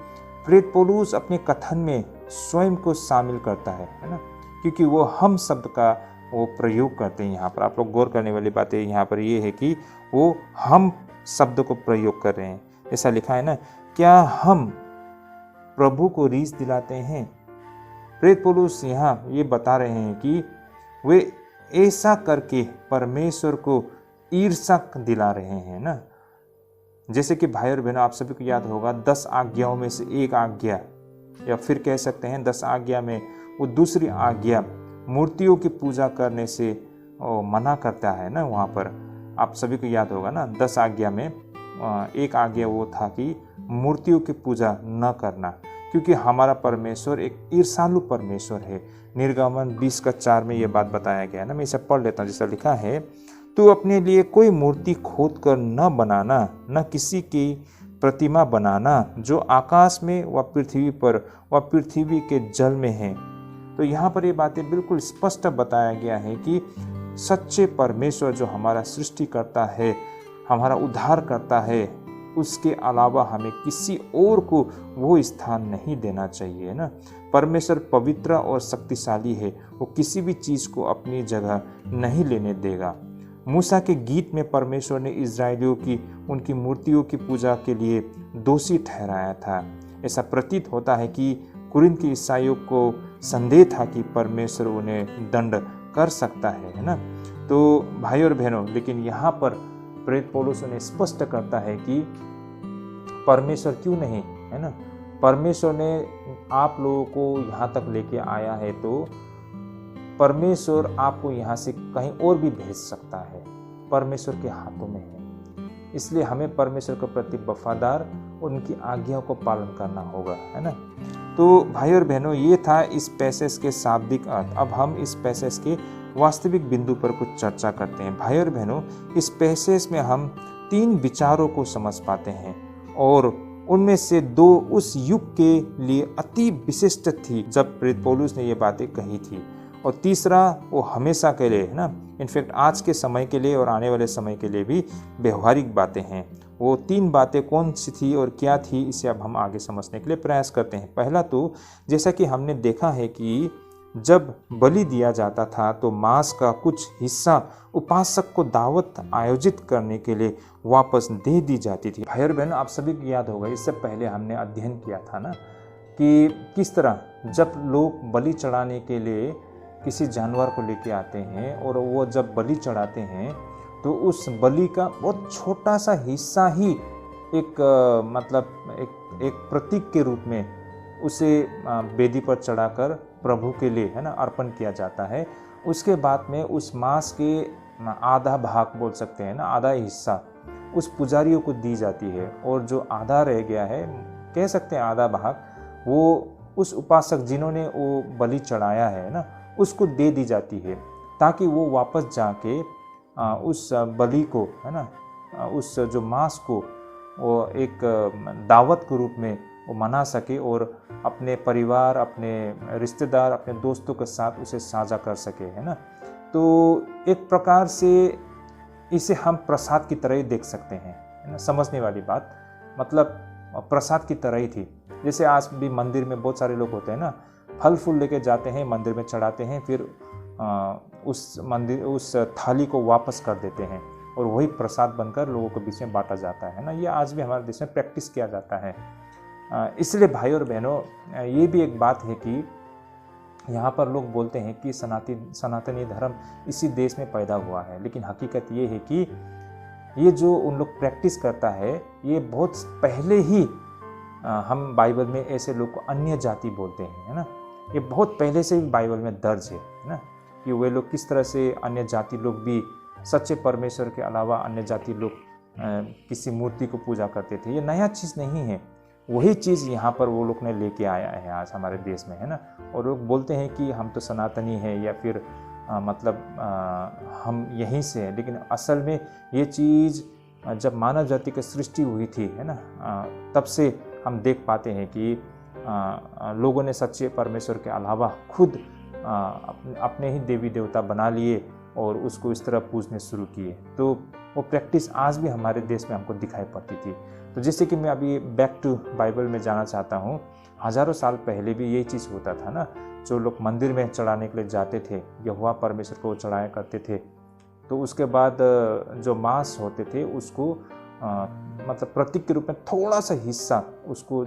प्रेरित पौलुस अपने कथन में स्वयं को शामिल करता है ना, क्योंकि वो हम शब्द का वो प्रयोग करते हैं। यहाँ पर आप लोग गौर करने वाली बातें यहाँ पर ये है कि वो हम शब्द को प्रयोग कर रहे हैं। ऐसा लिखा है ना, क्या हम प्रभु को रीस दिलाते हैं। प्रेरित पौलुस यहाँ ये बता रहे हैं कि वे ऐसा करके परमेश्वर को ईर्ष्या दिला रहे हैं ना। जैसे कि भाई और बहनों, आप सभी को याद होगा 10 आज्ञाओं में से एक आज्ञा, या फिर कह सकते हैं 10 आज्ञा में वो दूसरी आज्ञा मूर्तियों की पूजा करने से मना करता है ना। वहाँ पर आप सभी को याद होगा ना, 10 आज्ञा में एक आज्ञा वो था कि मूर्तियों की पूजा न करना, क्योंकि हमारा परमेश्वर एक ईर्ष्यालु परमेश्वर है। निर्गमन 20:4 में ये बात बताया गया है ना। मैं इसे पढ़ लेता हूँ। जैसा लिखा है, तू अपने लिए कोई मूर्ति खोद कर न बनाना, न किसी की प्रतिमा बनाना जो आकाश में व पृथ्वी पर व पृथ्वी के जल में है। तो यहाँ पर ये बातें बिल्कुल स्पष्ट बताया गया है कि सच्चे परमेश्वर जो हमारा सृष्टि करता है, हमारा उद्धार करता है, उसके अलावा हमें किसी और को वो स्थान नहीं देना चाहिए ना। परमेश्वर पवित्र और शक्तिशाली है, वो किसी भी चीज़ को अपनी जगह नहीं लेने देगा। मूसा के गीत में परमेश्वर ने इजरायलियों की उनकी मूर्तियों की पूजा के लिए दोषी ठहराया था। ऐसा प्रतीत होता है कि कुरिन्थ के ईसाइयों को संदेह था कि परमेश्वर उन्हें दंड कर सकता है ना। तो भाई और बहनों, लेकिन यहाँ पर प्रेरित पौलुस उन्हें स्पष्ट करता है कि परमेश्वर क्यों नहीं, है ना। परमेश्वर ने आप लोगों को यहाँ तक लेके आया है, तो परमेश्वर आपको यहाँ से कहीं और भी भेज सकता है। परमेश्वर के हाथों में है, इसलिए हमें परमेश्वर के प्रति वफादार और उनकी आज्ञाओं को पालन करना होगा, है ना। तो भाई और बहनों, ये था इस पैसेज के शाब्दिक अर्थ। अब हम इस पैसेज के वास्तविक बिंदु पर कुछ चर्चा करते हैं। भाई और बहनों, इस पैसेज में हम 3 विचारों को समझ पाते हैं, और उनमें से 2 उस युग के लिए अति विशिष्ट थी जब प्रेरित पौलुस ने ये बातें कही थी, और तीसरा वो हमेशा के लिए है ना, इनफैक्ट आज के समय के लिए और आने वाले समय के लिए भी व्यवहारिक बातें हैं। वो 3 बातें कौन सी थी और क्या थी, इसे अब हम आगे समझने के लिए प्रयास करते हैं। पहला तो जैसा कि हमने देखा है कि जब बलि दिया जाता था तो मांस का कुछ हिस्सा उपासक को दावत आयोजित करने के लिए वापस दे दी जाती थी। भाई और बहन, आप सभी को याद होगा, इससे पहले हमने अध्ययन किया था ना कि किस तरह जब लोग बलि चढ़ाने के लिए किसी जानवर को लेके आते हैं और वो जब बलि चढ़ाते हैं तो उस बलि का बहुत छोटा सा हिस्सा ही एक एक प्रतीक के रूप में उसे वेदी पर चढ़ाकर प्रभु के लिए है ना अर्पण किया जाता है। उसके बाद में उस मांस के आधा भाग बोल सकते हैं ना, आधा हिस्सा उस पुजारियों को दी जाती है और जो आधा रह गया है, कह सकते हैं आधा भाग, वो उस उपासक जिन्होंने वो बलि चढ़ाया है ना उसको दे दी जाती है, ताकि वो वापस जाके उस बलि को है ना, उस जो मांस को वो एक दावत के रूप में वो मना सके और अपने परिवार, अपने रिश्तेदार, अपने दोस्तों के साथ उसे साझा कर सके, है ना। तो एक प्रकार से इसे हम प्रसाद की तरह ही देख सकते हैं, है ना। समझने वाली बात, मतलब प्रसाद की तरह ही थी। जैसे आज भी मंदिर में बहुत सारे लोग होते हैं ना, फल फूल लेके जाते हैं, मंदिर में चढ़ाते हैं, फिर उस थाली को वापस कर देते हैं और वही प्रसाद बनकर लोगों के बीच में बांटा जाता है ना। ये आज भी हमारे देश में प्रैक्टिस किया जाता है। इसलिए भाई और बहनों, ये भी एक बात है कि यहाँ पर लोग बोलते हैं कि सनातनी धर्म इसी देश में पैदा हुआ है, लेकिन हकीकत ये है कि ये जो उन लोग प्रैक्टिस करता है, ये बहुत पहले ही हम बाइबल में ऐसे लोग को अन्य जाति बोलते हैं, है ना। ये बहुत पहले से भी बाइबल में दर्ज है ना, कि वे लोग किस तरह से अन्य जाति लोग भी सच्चे परमेश्वर के अलावा अन्य जाति लोग किसी मूर्ति को पूजा करते थे। ये नया चीज़ नहीं है, वही चीज़ यहाँ पर वो लोग ने लेके आया है आज हमारे देश में, है ना। और लोग बोलते हैं कि हम तो सनातनी हैं या फिर हम यहीं से हैं, लेकिन असल में ये चीज़ जब मानव जाति की सृष्टि हुई थी, है ना, तब से हम देख पाते हैं कि लोगों ने सच्चे परमेश्वर के अलावा खुद अपने ही देवी देवता बना लिए और उसको इस तरह पूजने शुरू किए। तो वो प्रैक्टिस आज भी हमारे देश में हमको दिखाई पड़ती थी। तो जैसे कि मैं अभी बैक टू बाइबल में जाना चाहता हूँ, हज़ारों साल पहले भी यही चीज़ होता था ना। जो लोग मंदिर में चढ़ाने के लिए जाते थे, यहोवा परमेश्वर को चढ़ाया करते थे, तो उसके बाद जो मांस होते थे उसको मतलब प्रतीक के रूप में थोड़ा सा हिस्सा उसको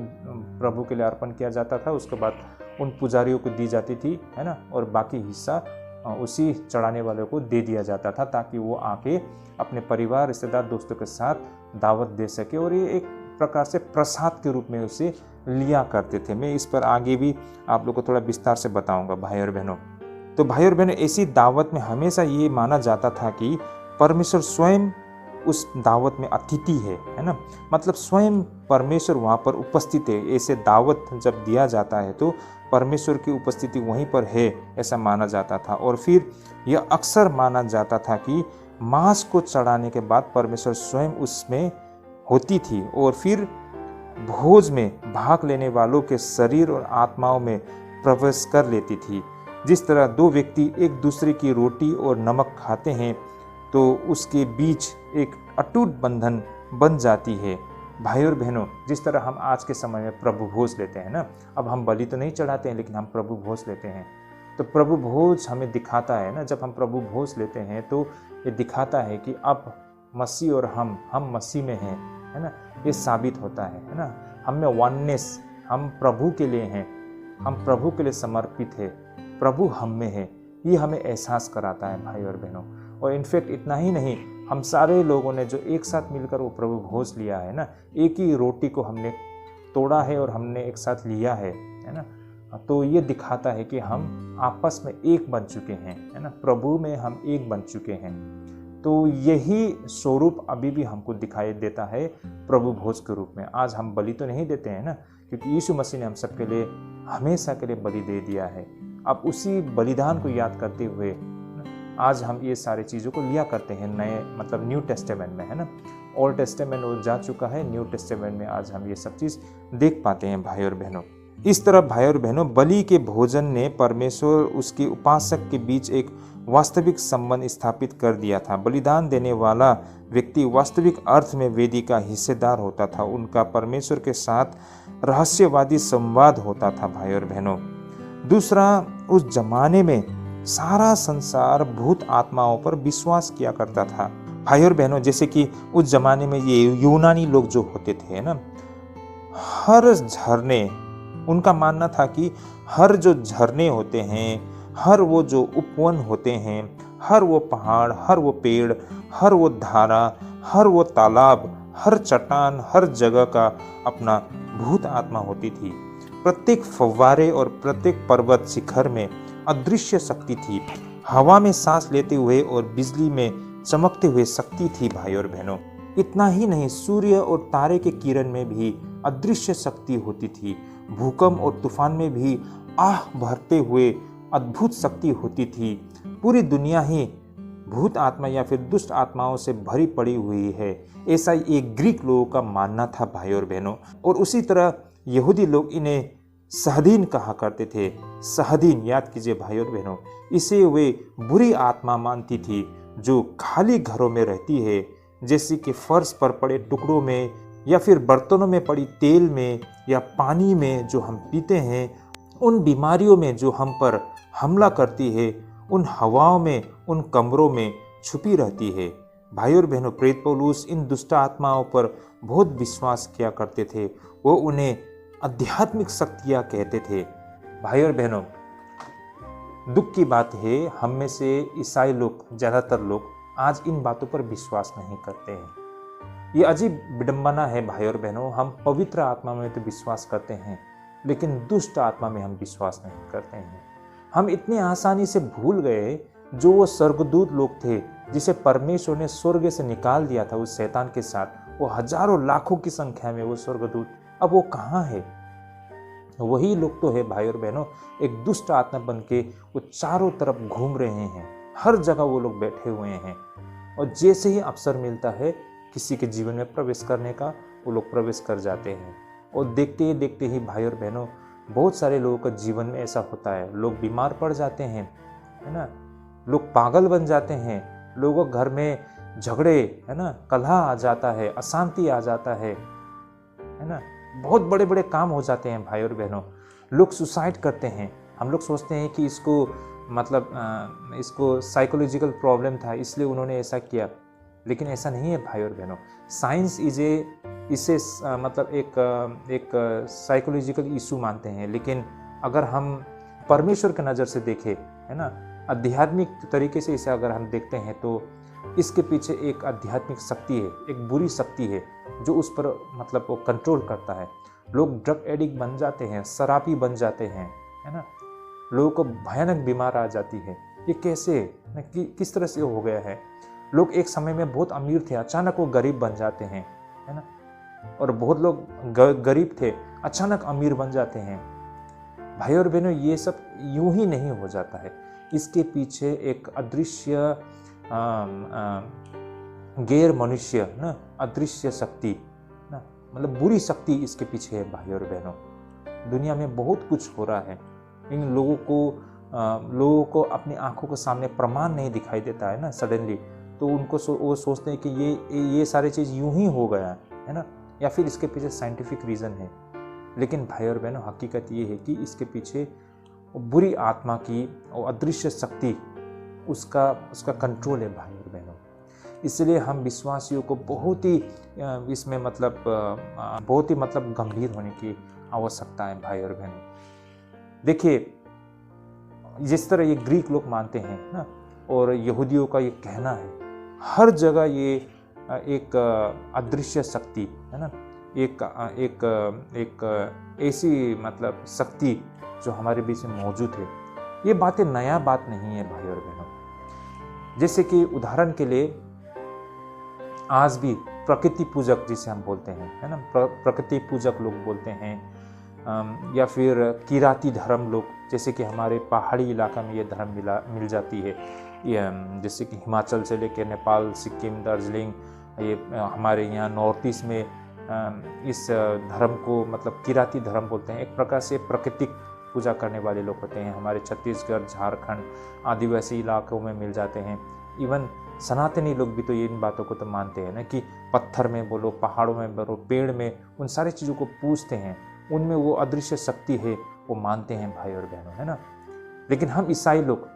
प्रभु के लिए अर्पण किया जाता था। उसके बाद उन पुजारियों को दी जाती थी, है ना, और बाकी हिस्सा उसी चढ़ाने वाले को दे दिया जाता था, ताकि वो आके अपने परिवार, रिश्तेदार, दोस्तों के साथ दावत दे सके। और ये एक प्रकार से प्रसाद के रूप में उसे लिया करते थे। मैं इस पर आगे भी आप लोग को थोड़ा विस्तार से बताऊंगा भाई और बहनों। तो भाई और बहनों, ऐसी दावत में हमेशा ये माना जाता था कि परमेश्वर स्वयं उस दावत में अतिथि है ना, मतलब स्वयं परमेश्वर वहाँ पर उपस्थित है। ऐसे दावत जब दिया जाता है तो परमेश्वर की उपस्थिति वहीं पर है, ऐसा माना जाता था। और फिर यह अक्सर माना जाता था कि मांस को चढ़ाने के बाद परमेश्वर स्वयं उसमें होती थी और फिर भोज में भाग लेने वालों के शरीर और आत्माओं में प्रवेश कर लेती थी। जिस तरह दो व्यक्ति एक दूसरे की रोटी और नमक खाते हैं तो उसके बीच एक अटूट बंधन बन जाती है। भाई और बहनों, जिस तरह हम आज के समय में प्रभु भोज लेते हैं ना, अब हम बलि तो नहीं चढ़ाते हैं, लेकिन हम प्रभु भोज लेते हैं। तो प्रभु भोज हमें दिखाता है ना, जब हम प्रभु भोज लेते हैं तो ये दिखाता है कि अब मसीह और हम मसीह में हैं, है ना। ये साबित होता है ना, हम में वननेस, हम प्रभु के लिए हैं, हम प्रभु के लिए समर्पित है, प्रभु हम में है, ये हमें एहसास कराता है भाई और बहनों। और इनफैक्ट इतना ही नहीं, हम सारे लोगों ने जो एक साथ मिलकर वो प्रभु भोज लिया है ना, एक ही रोटी को हमने तोड़ा है और हमने एक साथ लिया है ना, तो ये दिखाता है कि हम आपस में एक बन चुके हैं, है ना, प्रभु में हम एक बन चुके हैं। तो यही स्वरूप अभी भी हमको दिखाई देता है प्रभु भोज के रूप में। आज हम बलि तो नहीं देते हैं ना, क्योंकि यीशु मसीह ने हम सबके लिए हमेशा के लिए बलि दे दिया है। अब उसी बलिदान को याद करते हुए आज हम ये सारी चीज़ों को लिया करते हैं नए, मतलब न्यू टेस्टामेंट में, है ना। ओल्ड टेस्टामेंट वो जा चुका है, न्यू टेस्टामेंट में आज हम ये सब चीज़ देख पाते हैं भाई और बहनों। इस तरह भाई और बहनों, बलि के भोजन ने परमेश्वर उसके उपासक के बीच एक वास्तविक संबंध स्थापित कर दिया था। बलिदान देने वाला व्यक्ति वास्तविक अर्थ में वेदी का हिस्सेदार होता था। उनका परमेश्वर के साथ रहस्यवादी संवाद होता था। भाई और बहनों, दूसरा, उस जमाने में सारा संसार भूत आत्माओं पर विश्वास किया करता था। भाई और बहनों, जैसे कि उस जमाने में ये यूनानी लोग जो होते थे ना, हर झरने, उनका मानना था कि हर जो झरने होते हैं, हर वो जो उपवन होते हैं, हर वो पहाड़, हर वो पेड़, हर वो धारा, हर वो तालाब, हर चट्टान, हर जगह का अपना भूत आत्मा होती थी। प्रत्येक फव्वारे और प्रत्येक पर्वत शिखर में अदृश्य शक्ति थी। हवा में सांस लेते हुए और बिजली में चमकते हुए शक्ति थी। भाई और बहनों, इतना ही नहीं, सूर्य और तारे के किरण में भी अदृश्य शक्ति होती थी। भूकंप और तूफान में भी आह भरते हुए अद्भुत शक्ति होती थी। पूरी दुनिया ही भूत आत्मा या फिर दुष्ट आत्माओं से भरी पड़ी हुई है, ऐसा एक ग्रीक लोगों का मानना था। भाई और बहनों, और उसी तरह यहूदी लोग इन्हें सहदीन कहा करते थे। सहदीन, याद कीजिए भाई और बहनों, इसे वे बुरी आत्मा मानती थी जो खाली घरों में रहती है, जैसे कि फर्श पर पड़े टुकड़ों में या फिर बर्तनों में पड़ी तेल में या पानी में जो हम पीते हैं, उन बीमारियों में जो हम पर हमला करती है, उन हवाओं में, उन कमरों में छुपी रहती है। भाई और बहनों, प्रेरित पौलुस इन दुष्ट आत्माओं पर बहुत विश्वास किया करते थे। वो उन्हें आध्यात्मिक शक्तियाँ कहते थे। भाई और बहनों, दुख की बात है, हम में से ईसाई लोग, ज़्यादातर लोग आज इन बातों पर विश्वास नहीं करते हैं। ये अजीब विडंबना है। भाई और बहनों, हम पवित्र आत्मा में तो विश्वास करते हैं, लेकिन दुष्ट आत्मा में हम विश्वास नहीं करते हैं। हम इतने आसानी से भूल गए जो वो स्वर्गदूत लोग थे जिसे परमेश्वर ने स्वर्ग से निकाल दिया था उस शैतान के साथ। वो हजारों लाखों की संख्या में वो स्वर्गदूत, अब वो कहाँ है? वही लोग तो है भाई और बहनों, एक दुष्ट आत्मा बन के वो चारों तरफ घूम रहे हैं। हर जगह वो लोग बैठे हुए हैं, और जैसे ही अवसर मिलता है किसी के जीवन में प्रवेश करने का, वो लोग प्रवेश कर जाते हैं। और देखते ही भाई और बहनों, बहुत सारे लोगों का जीवन में ऐसा होता है। लोग बीमार पड़ जाते हैं, है ना, लोग पागल बन जाते हैं, लोगों के घर में झगड़े, है ना, कलह आ जाता है, अशांति आ जाता है ना, बहुत बड़े बड़े काम हो जाते हैं। भाई और बहनों, लोग सुसाइड करते हैं। हम लोग सोचते हैं कि इसको इसको साइकोलॉजिकल प्रॉब्लम था इसलिए उन्होंने ऐसा किया, लेकिन ऐसा नहीं है। भाई और बहनों, साइंस इसे एक साइकोलॉजिकल इशू मानते हैं, लेकिन अगर हम परमेश्वर की नज़र से देखें, है ना, आध्यात्मिक तरीके से इसे अगर हम देखते हैं, तो इसके पीछे एक आध्यात्मिक शक्ति है, एक बुरी शक्ति है जो उस पर वो कंट्रोल करता है। लोग ड्रग एडिक्ट बन जाते हैं, शराबी बन जाते हैं, है ना, लोगों को भयानक बीमार आ जाती है। ये कैसे, किस तरह से हो गया है? लोग एक समय में बहुत अमीर थे, अचानक वो गरीब बन जाते हैं, है ना, और बहुत लोग गरीब थे, अचानक अमीर बन जाते हैं। भाई और बहनों, ये सब यूं ही नहीं हो जाता है। इसके पीछे एक अदृश्य गैर मनुष्य ना, अदृश्य शक्ति ना, बुरी शक्ति इसके पीछे है। भाई और बहनों, दुनिया में बहुत कुछ हो रहा है। इन लोगों को अपनी आंखों के सामने प्रमाण नहीं दिखाई देता है ना सडनली, तो उनको वो सोचते हैं कि ये सारी चीज़ यूं ही हो गया है ना, या फिर इसके पीछे साइंटिफिक रीज़न है। लेकिन भाई और बहनों, हकीकत ये है कि इसके पीछे बुरी आत्मा की और अदृश्य शक्ति, उसका कंट्रोल है। भाई और बहनों, इसलिए हम विश्वासियों को बहुत ही इसमें गंभीर होने की आवश्यकता है। भाई और बहनों, देखिए, जिस तरह ये ग्रीक लोग मानते हैं ना, और यहूदियों का ये कहना है, हर जगह ये एक अदृश्य शक्ति है ना, एक ऐसी शक्ति जो हमारे बीच में मौजूद है। ये बातें नया बात नहीं है। भाई और बहनों, जैसे कि उदाहरण के लिए आज भी प्रकृति पूजक जिसे हम बोलते हैं, है ना, प्रकृति पूजक लोग बोलते हैं, या फिर किराती धर्म लोग, जैसे कि हमारे पहाड़ी इलाका में ये धर्म मिल जाती है। जैसे कि हिमाचल से लेकर नेपाल, सिक्किम, दार्जिलिंग, ये हमारे यहाँ नॉर्थ ईस्ट में इस धर्म को मतलब किराती धर्म बोलते हैं। एक प्रकार से प्राकृतिक पूजा करने वाले लोग होते हैं। हमारे छत्तीसगढ़, झारखंड, आदिवासी इलाकों में मिल जाते हैं। इवन सनातनी लोग भी तो इन बातों को तो मानते हैं ना कि पत्थर में बोलो, पहाड़ों में बोलो, पेड़ में, उन सारी चीज़ों को पूजते हैं। उनमें वो अदृश्य शक्ति है, वो मानते हैं भाई और बहनों, है ना। लेकिन हम ईसाई लोग,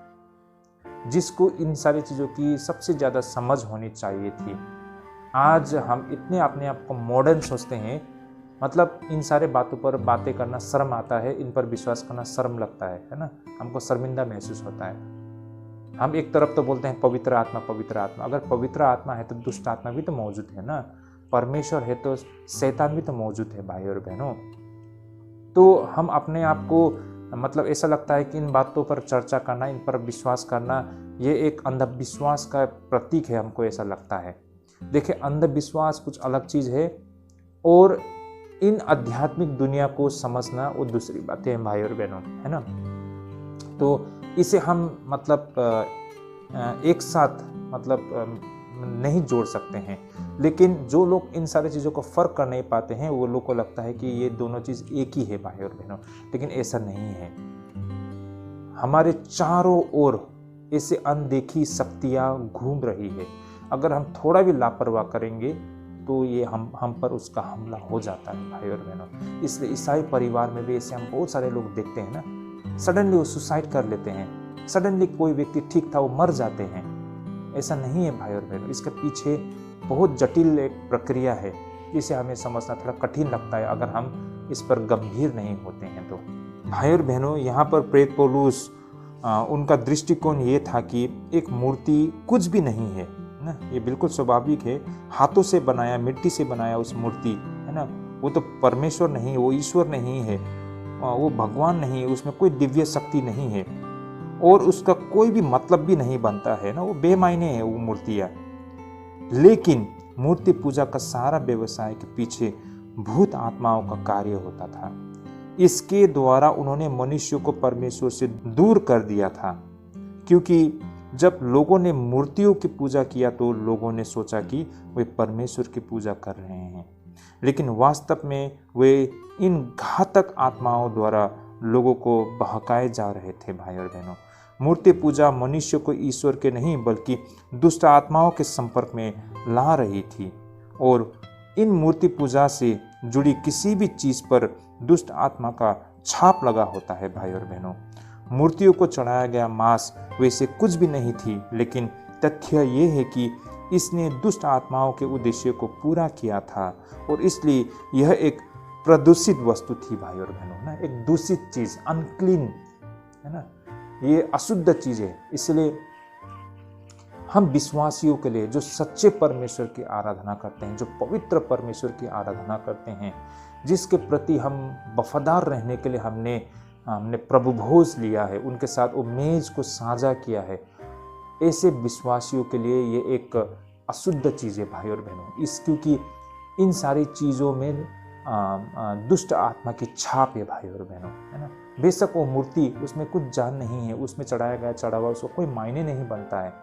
जिसको इन सारी चीज़ों की सबसे ज़्यादा समझ होनी चाहिए थी, आज हम इतने अपने आप को मॉडर्न सोचते हैं। मतलब इन सारे बातों पर बातें करना शर्म आता है, इन पर विश्वास करना शर्म लगता है ना। हमको शर्मिंदा महसूस होता है। हम एक तरफ तो बोलते हैं पवित्र आत्मा, पवित्र आत्मा। अगर पवित्र आत्मा है तो दुष्ट आत्मा भी तो मौजूद है ना। परमेश्वर है तो शैतान भी तो मौजूद है भाई और बहनों। तो हम अपने आप को मतलब ऐसा लगता है कि इन बातों पर चर्चा करना, इन पर विश्वास करना, ये एक अंधविश्वास का प्रतीक है, हमको ऐसा लगता है। देखिए, अंधविश्वास कुछ अलग चीज़ है और इन आध्यात्मिक दुनिया को समझना वो दूसरी बातें हैं भाई और बहनों, है ना। तो इसे हम मतलब एक साथ मतलब नहीं जोड़ सकते हैं। लेकिन जो लोग इन सारी चीज़ों को फ़र्क कर नहीं पाते हैं, वो लोग को लगता है कि ये दोनों चीज़ एक ही है भाई और बहनों। लेकिन ऐसा नहीं है। हमारे चारों ओर ऐसे अनदेखी शक्तियाँ घूम रही है। अगर हम थोड़ा भी लापरवाह करेंगे तो ये हम पर उसका हमला हो जाता है भाई और बहनों। इसलिए ईसाई परिवार में भी ऐसे हम बहुत सारे लोग देखते हैं ना, सडनली वो सुसाइड कर लेते हैं। सडनली कोई व्यक्ति ठीक था, वो मर जाते हैं। ऐसा नहीं है भाई और बहनों। इसके पीछे बहुत जटिल एक प्रक्रिया है, जिसे हमें समझना थोड़ा कठिन लगता है अगर हम इस पर गंभीर नहीं होते हैं तो। भाई और बहनों, यहाँ पर प्रेरित पौलुस उनका दृष्टिकोण ये था कि एक मूर्ति कुछ भी नहीं है ना। ये बिल्कुल स्वाभाविक है। हाथों से बनाया, मिट्टी से बनाया उस मूर्ति, है ना, वो तो परमेश्वर नहीं, वो ईश्वर नहीं है, वो भगवान नहीं है, उसमें कोई दिव्य शक्ति नहीं है और उसका कोई भी मतलब भी नहीं बनता है ना। वो बेमायने है वो मूर्तियाँ। लेकिन मूर्ति पूजा का सारा व्यवसाय के पीछे भूत आत्माओं का कार्य होता था। इसके द्वारा उन्होंने मनुष्य को परमेश्वर से दूर कर दिया था, क्योंकि जब लोगों ने मूर्तियों की पूजा किया तो लोगों ने सोचा कि वे परमेश्वर की पूजा कर रहे हैं। लेकिन वास्तव में वे इन घातक आत्माओं द्वारा लोगों को बहकाए जा रहे थे भाई और बहनों। मूर्ति पूजा मनुष्य को ईश्वर के नहीं बल्कि दुष्ट आत्माओं के संपर्क में ला रही थी और इन मूर्ति पूजा से जुड़ी किसी भी चीज पर दुष्ट आत्मा का छाप लगा होता है भाई और बहनों। मूर्तियों को चढ़ाया गया मांस वैसे कुछ भी नहीं थी, लेकिन तथ्य ये है कि इसने दुष्ट आत्माओं के उद्देश्य को पूरा किया था और इसलिए यह एक प्रदूषित वस्तु थी भाई और बहनों ना। एक दूषित चीज, अनक्लीन, है ना, ये अशुद्ध चीज है। इसलिए हम विश्वासियों के लिए, जो सच्चे परमेश्वर की आराधना करते हैं, जो पवित्र परमेश्वर की आराधना करते हैं, जिसके प्रति हम वफादार रहने के लिए हमने प्रभु भोज लिया है, उनके साथ वो मेज को साझा किया है, ऐसे विश्वासियों के लिए ये एक अशुद्ध चीज़ है भाई और बहनों। क्योंकि इन सारी चीज़ों में दुष्ट आत्मा की छाप है भाई और बहनों, है ना। बेशक वो मूर्ति, उसमें कुछ जान नहीं है, उसमें चढ़ाया गया चढ़ावा उसको कोई मायने नहीं बनता है,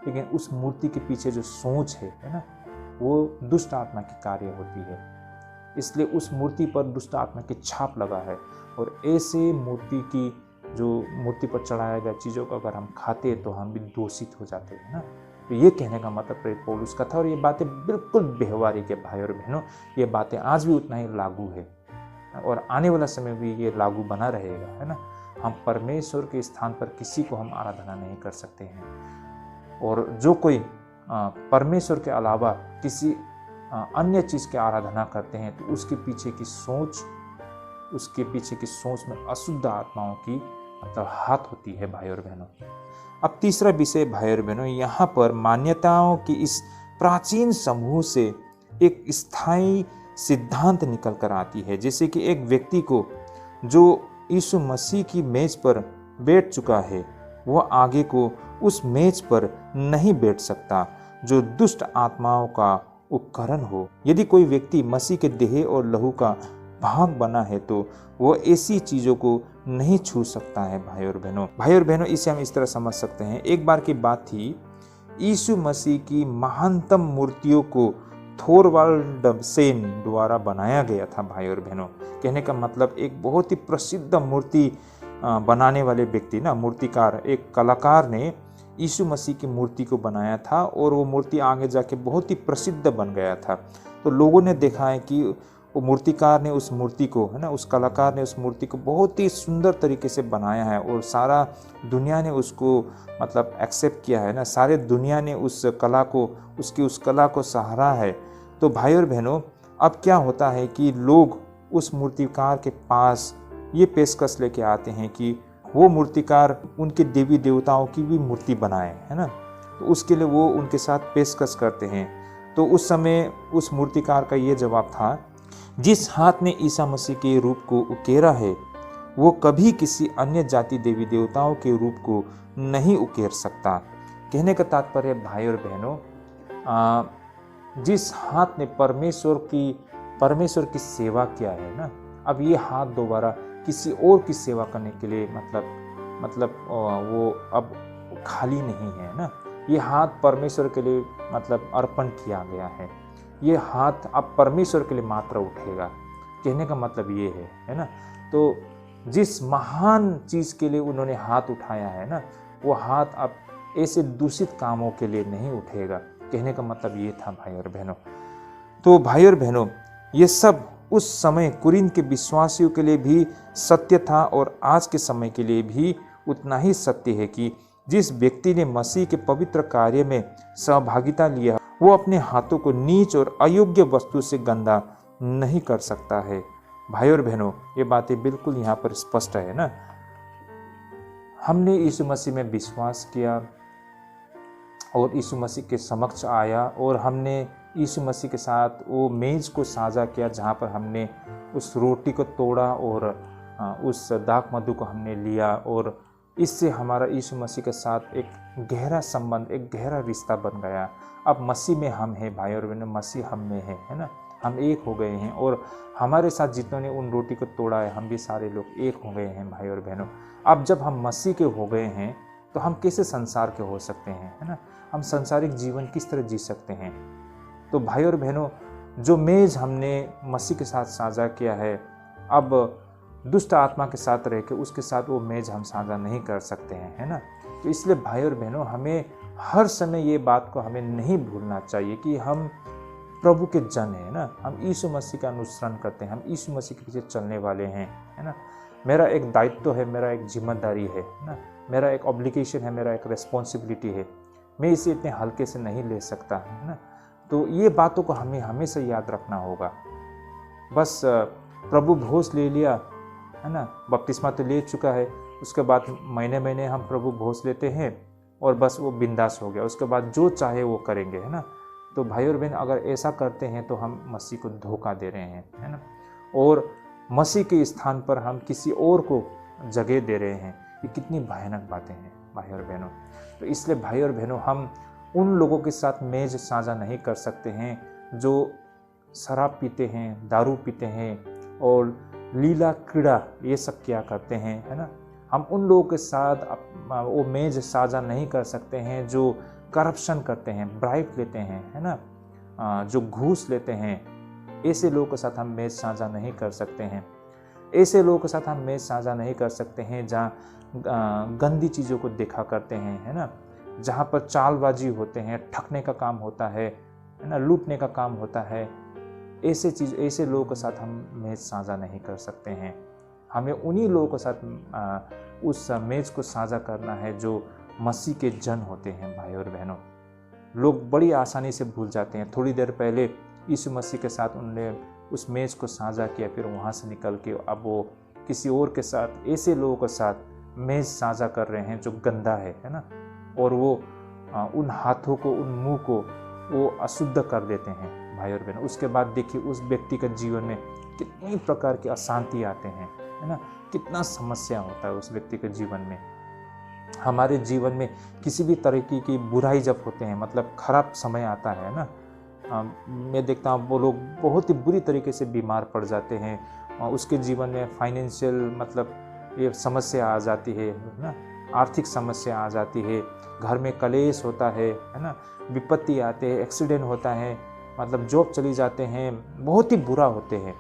लेकिन उस मूर्ति के पीछे जो सोच है ना, वो दुष्ट आत्मा की कार्य होती है। इसलिए उस मूर्ति पर दुष्ट आत्मा की छाप लगा है और ऐसे मूर्ति पर चढ़ाया गया चीज़ों को अगर हम खाते तो हम भी दूषित हो जाते हैं ना। तो ये कहने का मतलब प्रेरित पौलुस का था और ये बातें बिल्कुल व्यवहारिक है भाई और बहनों। ये बातें आज भी उतना ही लागू है और आने वाला समय भी ये लागू बना रहेगा, है ना। हम परमेश्वर के स्थान पर किसी को हम आराधना नहीं कर सकते हैं और जो कोई परमेश्वर के अलावा किसी अन्य चीज़ की आराधना करते हैं तो उसके पीछे की सोच में अशुद्ध आत्माओं की मतलब हाथ होती है भाई और बहनों। अब तीसरा विषय भाई और बहनों, यहाँ पर मान्यताओं की इस प्राचीन समूह से एक स्थायी सिद्धांत निकल कर आती है। जैसे कि एक व्यक्ति को जो यीशु मसीह की मेज पर बैठ चुका है, वह आगे को उस मेज पर नहीं बैठ सकता जो दुष्ट आत्माओं का उपकरण हो। यदि कोई व्यक्ति मसीह के देह और लहू का भाग बना है तो वो ऐसी चीजों को नहीं छू सकता है भाई और बहनों। इसे हम इस तरह समझ सकते हैं। एक बार की बात थी, यीशु मसीह की महानतम मूर्तियों को थोरवाल्ड सेन द्वारा बनाया गया था भाई और बहनों। कहने का मतलब एक बहुत ही प्रसिद्ध मूर्ति बनाने वाले व्यक्ति ना, मूर्तिकार, एक कलाकार ने यीशु मसीह की मूर्ति को बनाया था और वो मूर्ति आगे जाके बहुत ही प्रसिद्ध बन गया था। तो लोगों ने देखा है कि वो मूर्तिकार ने उस मूर्ति को, है ना, उस कलाकार ने उस मूर्ति को बहुत ही सुंदर तरीके से बनाया है और सारा दुनिया ने उसको मतलब एक्सेप्ट किया है ना, सारे दुनिया ने उस कला को, उसकी उस कला को सराहा है। तो भाई और बहनों, अब क्या होता है कि लोग उस मूर्तिकार के पास ये पेशकश लेके आते हैं कि वो मूर्तिकार उनके देवी देवताओं की भी मूर्ति बनाए, है ना। तो उसके लिए वो उनके साथ पेशकश करते हैं। तो उस समय उस मूर्तिकार का ये जवाब था, जिस हाथ ने ईसा मसीह के रूप को उकेरा है वो कभी किसी अन्य जाति देवी देवताओं के रूप को नहीं उकेर सकता। कहने का तात्पर्य भाई और बहनों, जिस हाथ ने परमेश्वर की सेवा किया है ना, अब ये हाथ दोबारा किसी और की सेवा करने के लिए मतलब वो अब खाली नहीं है ना। ये हाथ परमेश्वर के लिए मतलब अर्पण किया गया है। ये हाथ अब परमेश्वर के लिए मात्र उठेगा। कहने का मतलब ये है ना। तो जिस महान चीज के लिए उन्होंने हाथ उठाया है ना, वो हाथ अब ऐसे दूषित कामों के लिए नहीं उठेगा। कहने का मतलब ये था भाई और बहनों। तो भाई और बहनों, ये सब उस समय कुरिन्थ के विश्वासियों के लिए भी सत्य था और आज के समय के लिए भी उतना ही सत्य है कि जिस व्यक्ति ने मसीह के पवित्र कार्य में सहभागिता लिया, वो अपने हाथों को नीच और अयोग्य वस्तु से गंदा नहीं कर सकता है। भाई और बहनों, ये बातें बिल्कुल यहाँ पर स्पष्ट है ना। हमने यीशु मसीह में विश्वास किया और यीशु मसीह के समक्ष आया और हमने यीशु मसीह के साथ वो मेज को साझा किया जहाँ पर हमने उस रोटी को तोड़ा और उस दाख मधु को हमने लिया और इससे हमारा यीशु मसीह के साथ एक गहरा संबंध, एक गहरा रिश्ता बन गया। अब मसीह में हम हैं भाई और बहनों, मसीह हम में है ना। हम एक हो गए हैं और हमारे साथ जितनों ने उन रोटी को तोड़ा है, हम भी सारे लोग एक हो गए हैं भाई और बहनों। अब जब हम मसीह के हो गए हैं तो हम कैसे संसार के हो सकते हैं, है ना। हम सांसारिक जीवन किस तरह जी सकते हैं। तो भाई और बहनों, जो मेज हमने मसीह के साथ साझा किया है, अब दुष्ट आत्मा के साथ रह के उसके साथ वो मेज हम साझा नहीं कर सकते हैं, है ना। तो इसलिए भाई और बहनों, हमें हर समय ये बात को हमें नहीं भूलना चाहिए कि हम प्रभु के जन हैं ना। हम यीशु मसीह का अनुसरण करते हैं, हम यीशु मसीह के पीछे चलने वाले हैं, है ना। मेरा एक दायित्व है, मेरा एक जिम्मेदारी है ना, मेरा एक ऑब्लिगेशन है, मेरा एक रिस्पॉन्सिबिलिटी है। मैं इसे इतने हल्के से नहीं ले सकता, है ना। तो ये बातों को हमें हमेशा याद रखना होगा। बस प्रभु भोज ले लिया, है ना, बपतिस्मा तो ले चुका है, उसके बाद महीने महीने हम प्रभु भोज लेते हैं और बस वो बिंदास हो गया, उसके बाद जो चाहे वो करेंगे, है ना। तो भाई और बहन, अगर ऐसा करते हैं तो हम मसीह को धोखा दे रहे हैं, है ना। और मसीह के स्थान पर हम किसी और को जगह दे रहे हैं। ये कितनी भयानक बातें हैं भाई और बहनों। तो इसलिए भाई और बहनों, हम उन लोगों के साथ मेज साझा नहीं कर सकते हैं जो शराब पीते हैं, दारू पीते हैं और लीला क्रीड़ा ये सब किया करते हैं, है ना। हम उन लोगों के साथ वो मेज साझा नहीं कर सकते हैं जो करप्शन करते हैं, ब्राइब लेते हैं, है ना, जो घूस लेते हैं। ऐसे लोगों के साथ हम मेज साझा नहीं कर सकते हैं। ऐसे लोगों के साथ हम मेज साझा नहीं कर सकते हैं जहाँ गंदी चीज़ों को देखा करते हैं, है ना, जहाँ पर चालबाजी होते हैं, ठगने का काम होता है ना, लूटने का काम होता है। ऐसे लोगों के साथ हम मेज साझा नहीं कर सकते हैं। हमें उन्हीं लोगों के साथ उस मेज को साझा करना है जो मसीह के जन होते हैं भाई और बहनों। लोग बड़ी आसानी से भूल जाते हैं। थोड़ी देर पहले यीशु मसीह के साथ उन्होंने उस मेज को साझा किया, फिर वहाँ से निकल के अब वो किसी और के साथ, ऐसे लोगों के साथ मेज साझा कर रहे हैं जो गंदा है ना। और वो उन हाथों को, उन मुंह को वो अशुद्ध कर देते हैं भाई और बहनों। उसके बाद देखिए उस व्यक्ति के जीवन में कितनी प्रकार की अशांति आते हैं, है ना, कितना समस्या होता है उस व्यक्ति के जीवन में। हमारे जीवन में किसी भी तरीके की बुराई जब होते हैं, मतलब खराब समय आता है ना, मैं देखता हूँ वो लोग बहुत ही बुरी तरीके से बीमार पड़ जाते हैं। उसके जीवन में फाइनेंशियल मतलब ये समस्या आ जाती है ना, आर्थिक समस्या आ जाती है, घर में कलेश होता है ना, विपत्ति आते हैं, एक्सीडेंट होता है, मतलब जॉब चली जाते हैं, बहुत ही बुरा होते हैं।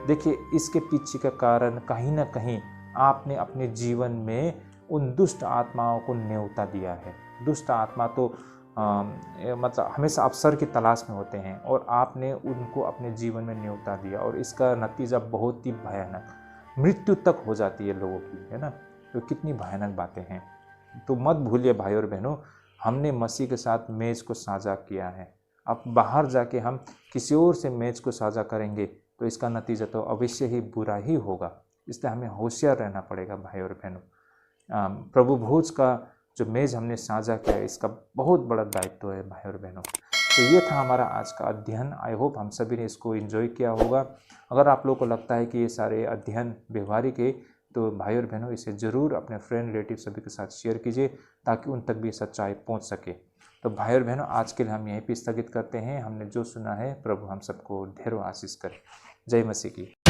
देखिए, इसके पीछे का कारण कहीं ना कहीं आपने अपने जीवन में उन दुष्ट आत्माओं को न्योता दिया है। दुष्ट आत्मा तो मतलब हमेशा अवसर की तलाश में होते हैं और आपने उनको अपने जीवन में न्योता दिया और इसका नतीजा बहुत ही भयानक, मृत्यु तक हो जाती है लोगों की, है ना। तो कितनी भयानक बातें हैं। तो मत भूलिए भाई और बहनों, हमने मसीह के साथ मेज को साझा किया है। अब बाहर जाके हम किसी और से मेज को साझा करेंगे तो इसका नतीजा तो अवश्य ही बुरा ही होगा। इसलिए हमें होशियार रहना पड़ेगा भाई और बहनों। प्रभु भोज का जो मेज हमने साझा किया है, इसका बहुत बड़ा दायित्व है भाई और बहनों। तो ये था हमारा आज का अध्ययन। आई होप हम सभी ने इसको एंजॉय किया होगा। अगर आप लोगों को लगता है कि ये सारे अध्ययन व्यवहारिक है तो भाई और बहनों इसे ज़रूर अपने फ्रेंड रिलेटिव सभी के साथ शेयर कीजिए ताकि उन तक भी सच्चाई पहुंच सके। तो भाई और बहनों, आज के लिए हम यहीं पे स्थगित करते हैं। हमने जो सुना है प्रभु हम सबको ढेरों आशीष करे। जय मसीह की।